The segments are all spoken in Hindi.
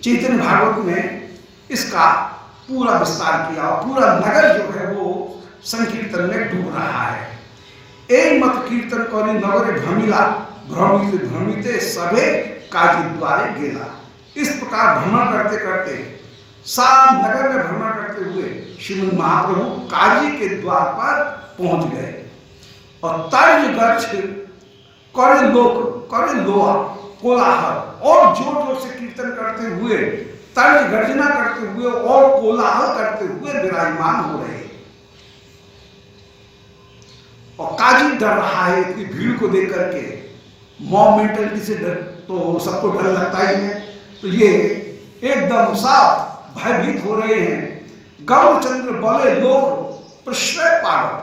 चैतन्य भागवत में इसका पूरा विस्तार किया और पूरा नगर जो है वो संकीर्तन में डूब रहा है। एक मत कीर्तन करी नगरे भ्रमिला, भ्रमिते भ्रमिते सभे काजी द्वारे गेला। इस प्रकार भ्रमण करते करते, सात नगर में भ्रमण करते हुए श्रीमद् महाप्रभु काजी के द्वार पर पहुंच गए और तर्ज गर्ज करे लोहा कोलाहल और जोर जोर से कीर्तन करते हुए, तर्ज गर्जना करते हुए और कोलाहल करते हुए विराजमान हो रहे। और काजी डर रहा है इतनी भीड़ को देख करके। मॉब मेंटालिटी से डर तो सबको डर लगता ही है, तो ये एकदम साफ भयभीत हो रहे हैं। गौरचंद्र बोले लोग प्रश्रय पागल।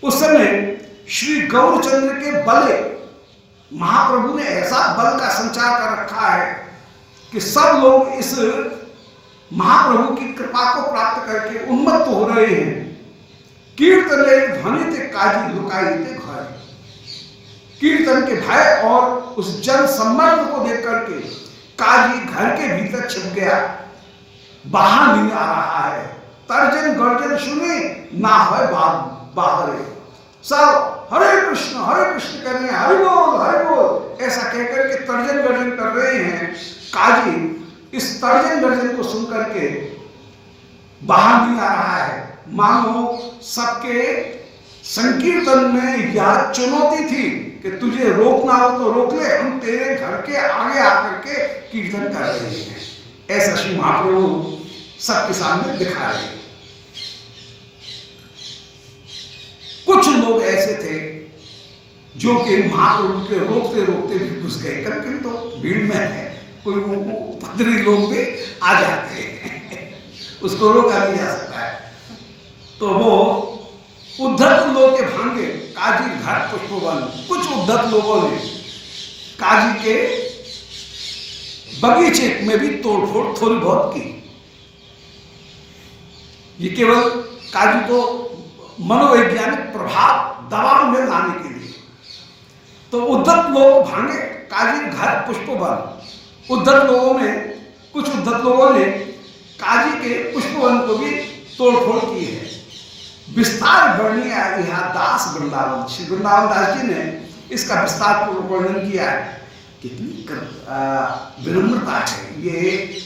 उस समय श्री गौरचंद्र के बले, महाप्रभु ने ऐसा बल का संचार कर रखा है कि सब लोग इस महाप्रभु की कृपा को प्राप्त करके उन्मत्त हो रहे हैं। कीर्तन ध्वनि थे काजी लुकाई थे घर। कीर्तन के भय और उस जन सम्मर्द को देख करके काजी घर के भीतर छिप गया, बाहर नहीं आ रहा है। तर्जन गर्जन सुने ना है बाहर। सब हरे कृष्ण कर रहे हैं, हरि बोल ऐसा कहकर के तर्जन गर्जन कर रहे हैं। काजी इस तर्जन गर्जन को सुनकर के बाहर नहीं आ रहा है। मानो सबके संकीर्तन में यह चुनौती थी कि तुझे रोकना हो तो रोक ले, हम तेरे घर के आगे आकर के कीर्तन कर रहे हैं। ऐसा श्री महाप्रभु सबके सामने दिखा रहे हैं। कुछ लोग ऐसे थे जो कि महाप्रभु के रोकते रोकते भी घुस गए। कभी तो भीड़ में है कोई पदरी लोग भी आ जाते हैं, उसको रोका नहीं जा सकता है। तो वो उद्धत लोग के भांगे काजी घर पुष्पवन। कुछ उद्धत लोगों ने काजी के बगीचे में भी तोड़फोड़ थोड़ी बहुत की। ये केवल काजी को मनोवैज्ञानिक प्रभाव दबाव में लाने के लिए। तो उद्धत लोग भांगे काजी घर पुष्पवन। उद्धत लोगों में कुछ उद्धत लोगों ने काजी के पुष्पवन को भी तोड़फोड़ की है। विस्तार वर्णीय यह दास वृंदावन, श्री वृंदावन दास जी ने इसका विस्तार पूर्वक वर्णन किया है। कितनी विनम्रता है, ये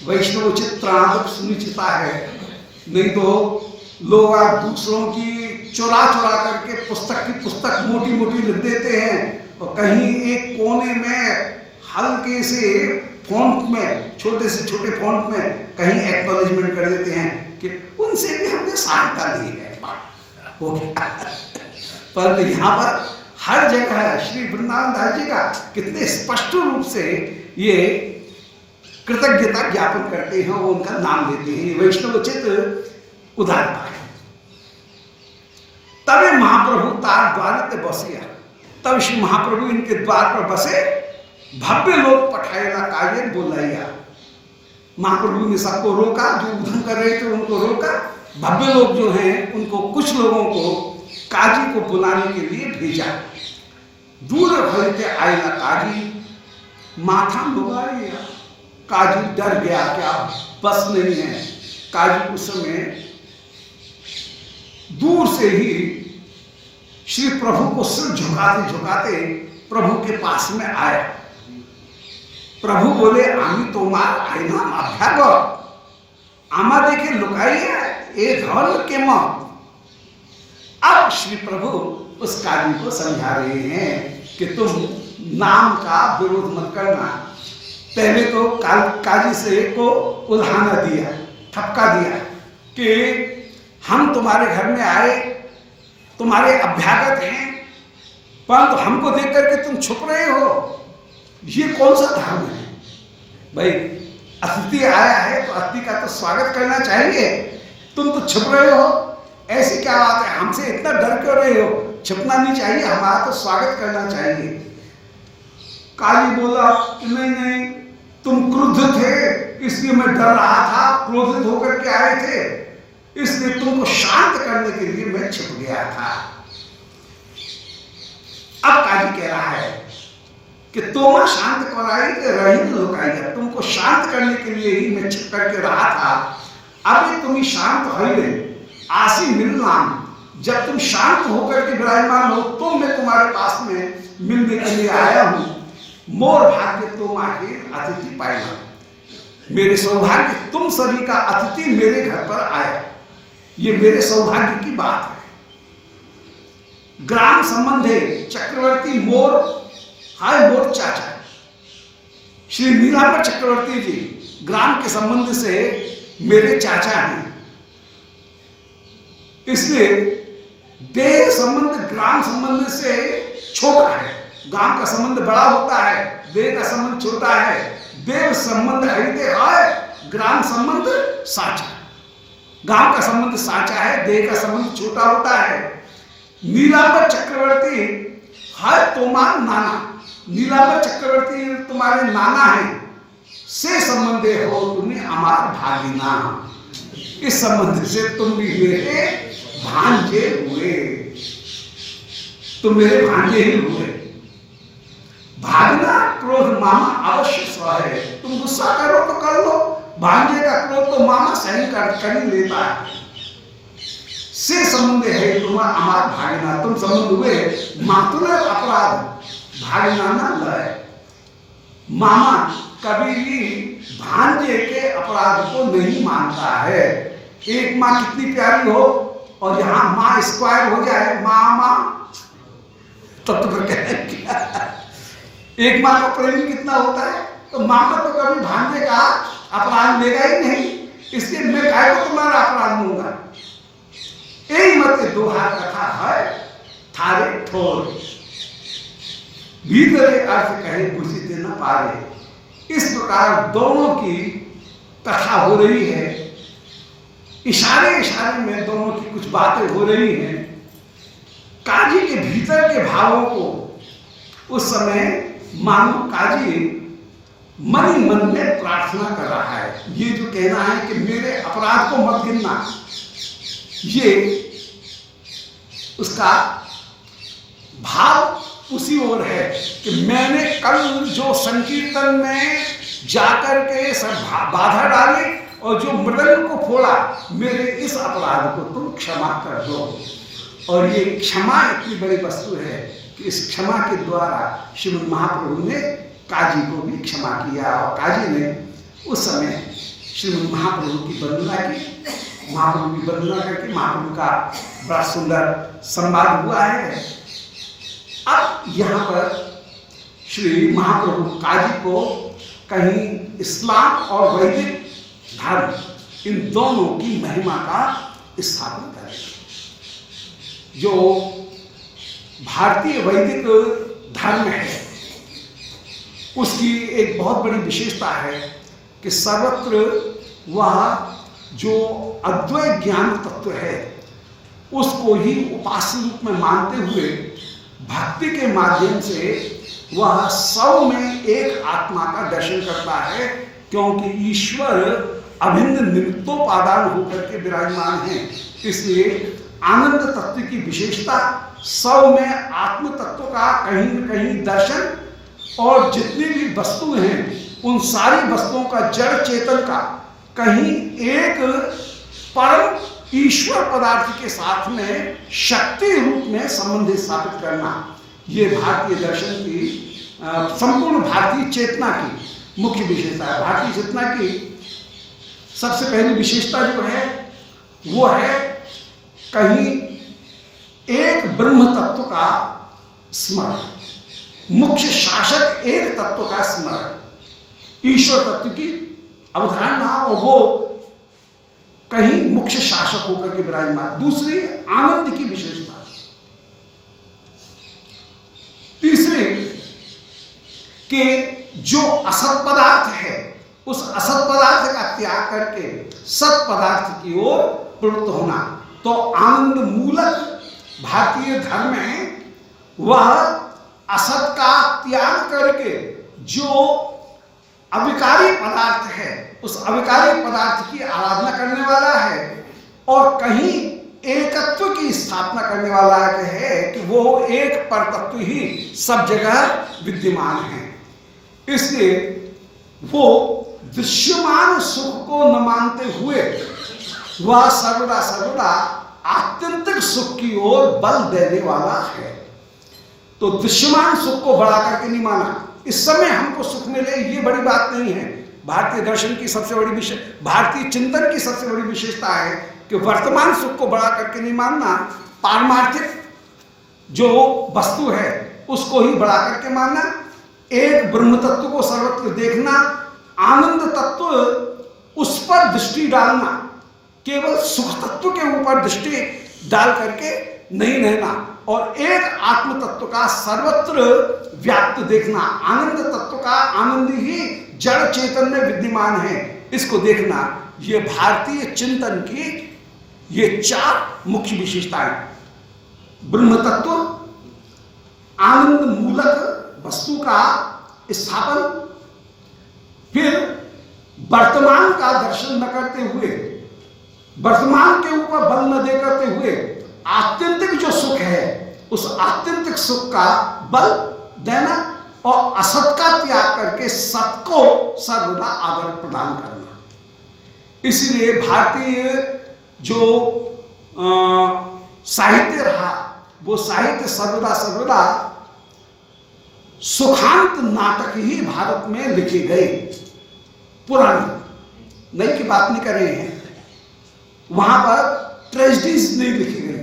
वैष्णवोचित प्राणादप सुनिश्चिता है। नहीं तो लोग दूसरों की चुरा करके पुस्तक की पुस्तक मोटी मोटी लिख देते हैं और कहीं एक कोने में हल्के से फॉन्ट में, छोटे से छोटे फॉन्ट में कहीं एक्नॉलेजमेंट कर देते हैं कि उनसे भी हमने सहायता ली है। परंतु यहाँ पर हर जगह श्री वृंदावन दास जी का कितने स्पष्ट रूप से ये कृतज्ञता ज्ञापन करते हैं, वो उनका नाम लेते हैं। वैष्णवोचित उदारता है। तब महाप्रभु तार द्वार पे बसिया। तब श्री महाप्रभु इनके द्वार पर बसे। भव्य लोग पठाएगा काये बुलाइया। महाप्रभु ने सबको रोका, जो उधम कर रहे थे उनको रोका। भव्य लोग जो हैं उनको, कुछ लोगों को काजी को बुलाने के लिए भेजा। दूर भरते आएगा काजी, माथा लुगाया। काजी डर गया कि अब बस नहीं है। काजी उस समय दूर से ही श्री प्रभु को सिर झुकाते झुकाते प्रभु के पास में आया। प्रभु बोले आमी तोमार आईनाम अभ्याग आमा देखे लुकाइए ए धन के मत। अब श्री प्रभु उस काजी को समझा रहे हैं कि तुम नाम का विरोध मत करना। पहले तो काजी से को उल्हाना दिया, ठपका दिया कि हम तुम्हारे घर में आए, तुम्हारे अभ्यागत हैं, परंतु हमको देख करके तुम छुप रहे हो। ये कौन सा धर्म है भाई? अतिथि आया है तो अतिथि का तो स्वागत करना चाहिए। तुम तो छुप रहे हो, ऐसी क्या बात है? हमसे इतना डर क्यों रहे हो? छुपना नहीं चाहिए, हमारा तो स्वागत करना चाहिए। काली बोला नहीं, तुम क्रुद्ध थे इसलिए मैं डर रहा था, क्रोधित होकर के आए थे, इसलिए तुमको शांत करने के लिए मैं छिप गया था। अब काजी कह रहा है कि तोमा शांत कराई कि रही लुकाई। तुमको शांत करने के लिए ही मैं छिप करके रहा था, अभी तुम ही शांत होइले आसी मिलनाम। जब तुम शांत होकर के विराजमान हो तो मैं तुम्हारे पास में मिलने के लिए आया हूं। मोर भाग्य तुम आके अतिथि पाएगा, मेरे सौभाग्य तुम सभी का अतिथि मेरे घर पर आया, ये मेरे सौभाग्य की बात है। ग्राम संबंधे चक्रवर्ती मोर, हाय मोर चाचा श्री नीलांबर चक्रवर्ती जी ग्राम के संबंध से मेरे चाचा हैं, इसलिए देह संबंध ग्राम संबंध से छोटा है। ग्राम का संबंध बड़ा होता है, देह का संबंध छोटा है। देव संबंध है, ग्राम संबंध साचा। गांव का संबंध साचा है, देह का संबंध छोटा होता है। नीलांबर चक्रवर्ती हाय तोमार नाना, नीलांबर चक्रवर्ती तुम्हारे नाना है। से संबंधे हो तुम्हें अमार भागिना, इस संबंध से तुम भी मेरे भांजे हुए, तुम मेरे भांजे ही हुए। भागना क्रोध मामा अवश्य सहे, तुम गुस्सा करो तो कर लो, भांजे का क्रोध तो मामा सहन कर ही लेता है। से संबंध है तुम्हारा अमार भागना, तुम संबंध हुए मातुल अपराध भागना ना लय। मामा कभी भी भांजे के अपराध को नहीं मानता है। एक माँ कितनी प्यारी हो और यहाँ माँ स्क्वायर हो जाए मामा, तब तो क्या एक माँ का प्रेम कितना होता है, तो मामा तो कभी भांजे का अपराध लेगा ही नहीं, इसलिए मैं काय को तुम्हारा अपराध लूंगा। यही मत दोहा कथा है थारे ठोर, भीतरे अर्थ कहे बुझते न पारे। इस प्रकार दोनों की कथा हो रही है, इशारे इशारे में दोनों की कुछ बातें हो रही हैं। काजी के भीतर के भावों को उस समय मानो काजी मन ही मन में प्रार्थना कर रहा है। ये जो कहना है कि मेरे अपराध को मत गिनना, ये उसका भाव उसी ओर है कि मैंने कल जो संकीर्तन में जाकर के सब बाधा डाली और जो मृदंग को फोड़ा, मेरे इस अपराध को तुम क्षमा कर दो। और ये क्षमा इतनी बड़ी वस्तु है कि इस क्षमा के द्वारा श्रीमद् महाप्रभु ने काजी को भी क्षमा किया। और काजी ने उस समय श्रीमद् महाप्रभु की वंदना की, महाप्रभु की वंदना करके महाप्रभु का बड़ा सुंदर संवाद हुआ है। अब यहाँ पर श्री महाप्रभु काजी को कहीं इस्लाम और वैदिक धर्म, इन दोनों की महिमा का स्थापन करें। जो भारतीय वैदिक धर्म है उसकी एक बहुत बड़ी विशेषता है कि सर्वत्र वह जो अद्वैत ज्ञान तत्व है उसको ही उपास्य रूप में मानते हुए भक्ति के माध्यम से वह सब में एक आत्मा का दर्शन करता है, क्योंकि ईश्वर अभिन्न निमित्तोपादान होकर के विराजमान है। इसलिए आनंद तत्व की विशेषता सब में आत्म तत्व का कहीं न कहीं दर्शन, और जितनी भी वस्तुएं हैं उन सारी वस्तुओं का जड़ चेतन का कहीं एक परम ईश्वर पदार्थ के साथ में शक्ति रूप में संबंध स्थापित करना, ये भारतीय दर्शन की संपूर्ण भारतीय चेतना की मुख्य विशेषता है। भारतीय चेतना की सबसे पहली विशेषता जो है वो है कहीं एक ब्रह्म तत्व का स्मरण, मुख्य शासक एक तत्व का स्मरण, ईश्वर तत्व की अवधारणा, और वो कहीं मुख्य शासक होकर के विराजमान। दूसरी आनंद की विशेषता, तीसरी कि जो असत पदार्थ है उस असत पदार्थ का त्याग करके सत पदार्थ की ओर प्रवृत्त होना। तो आनंद मूलक भारतीय धर्म है वह असत का त्याग करके जो अविकारी पदार्थ है उस अविकारी पदार्थ की आराधना करने वाला है, और कहीं एकत्व की स्थापना करने वाला है कि वो एक परतत्व ही सब जगह विद्यमान है। इसलिए वो दृश्यमान सुख को न मानते हुए वह सर्वदा सर्वदा आत्यंतिक सुख की ओर बल देने वाला है। तो दृश्यमान सुख को बढ़ा करके नहीं माना। इस समय हमको सुख मिले ये बड़ी बात नहीं है। भारतीय दर्शन की सबसे बड़ी भारतीय चिंतन की सबसे बड़ी विशेषता है कि वर्तमान सुख को बढ़ा करके नहीं मानना, पारमार्थिक जो वस्तु है उसको ही बढ़ा करके मानना, एक ब्रह्म तत्व को सर्वत्र देखना, आनंद तत्व उस पर दृष्टि डालना, केवल सुख तत्व के ऊपर दृष्टि डाल करके नहीं रहना, और एक आत्म तत्व का सर्वत्र व्याप्त देखना, आनंद तत्व का आनंद ही जड़ चेतन में विद्यमान है, इसको देखना। ये भारतीय चिंतन की ये चार मुख्य विशेषताएं, ब्रह्म तत्व, आनंद मूलक वस्तु का स्थापन, फिर वर्तमान का दर्शन न करते हुए, वर्तमान के ऊपर बल न दे करते हुए आत्यंतिक जो सुख है उस आत्यंतिक सुख का बल देना, और असत का त्याग करके सत को सर्वदा आदर प्रदान करना। इसलिए भारतीय जो साहित्य रहा वो साहित्य सर्वदा सर्वदा सुखांत नाटक ही भारत में लिखे गए। पुरानी नई की बात नहीं कर रहे हैं, वहां पर ट्रेजेडीज नहीं लिखी गई।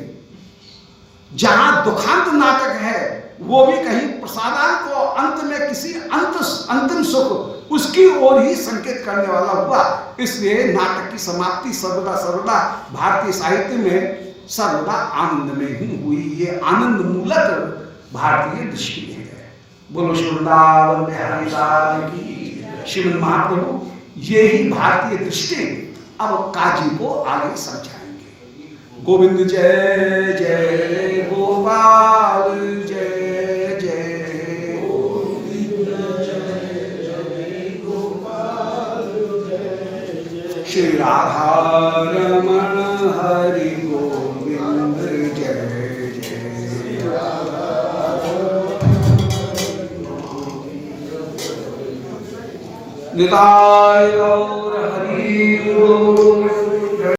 जहां दुखांत नाटक है वो भी कहीं प्रसादांत को अंत में किसी अंतिम सुख उसकी ओर ही संकेत करने वाला हुआ। इसलिए नाटक की समाप्ति सर्वदा सर्वदा भारतीय साहित्य में सर्वदा आनंद में ही हुई। ये आनंद मूलक भारतीय दृष्टि है। बोलो श्री वृंदावन बिहारी लाल की, श्रीमद महाप्रभु ये ही भारतीय दृष्टि अब काजी को आगे समझाएंगे। गोविंद जय जय गोपाल जय जय गोविंद जय जय गोपाल जय जय श्री राधा रमण हरि गोविंद जय जय निताय गौर हरि बोल।